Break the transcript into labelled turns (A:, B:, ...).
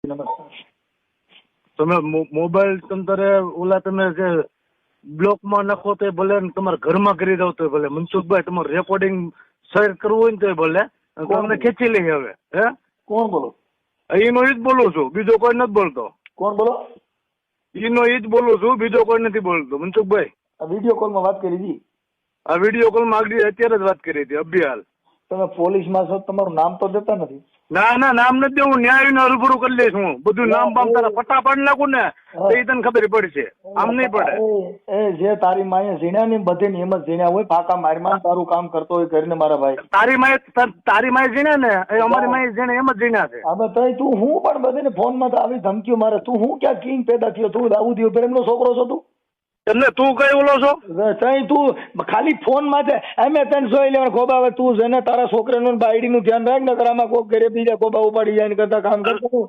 A: નમસ્કાર.
B: તમે મોબાઈલ તમારે ઓલા તમે જે બ્લોકમાં નાખો તો ભલે ને તમારા ઘરમાં કરી દો તો ભલે. મનસુખભાઈ તમારું રેકોર્ડિંગ શેર કરવું હોય ને તો ભલે તમને ખેંચી લઈએ હવે. હે
A: કોણ બોલો?
B: એનો ઈ જ બોલું છું, બીજો કોઈ નથી બોલતો.
A: કોણ બોલો?
B: એનો ઈ જ બોલું છું, બીજો કોઈ નથી બોલતો. મનસુખભાઈ
A: આ વિડીયો કોલમાં વાત કરી હતી.
B: આ વિડીયો કોલમાં આગળ અત્યારે જ વાત કરી હતી અભિહાલ.
A: તમે પોલીસમાં છો, તમારું નામ તો દેતા નથી.
B: ના ના નામ નથી દેવું, ન્યાય રૂબરૂ કરી લઈશ હું. બધું નામ બામ તારા પટ્ટા પાડી નાખું ને તો એ તને ખબર પડશે, આમ નહીં પડે.
A: એ જે તારી માએ ઝીણ્યા ને બધે નિયમ જ ઝીણ્યા હોય, ફાકા મારમાં તારું કામ કરતો હોય કરીને મારા ભાઈ.
B: તારી માએ જીણ્યા ને એ અમારી માએ જીણે એમ જ જીણ્યા છે.
A: હવે તઈ તું હું પણ બધાને ફોનમાં તો આવી ધમકીઓ મારે. તું હું ક્યાં કિંગ પેદા થયો? તું દાઉદીઓ પ્રેમનો છોકરો છો તું?
B: એટલે તું કઈ ઓલો છો?
A: તઈ તું ખાલી ફોન માં અમે તને જોઈ લેવાનું ખોબા. હવે તું છે ને તારા છોકરાનું બાયડીનું ધ્યાન રાખ ને, આમાં કોક ઘરે બીજા ખોબા ઉપાડી જાય ને કરતા કામ કરતો.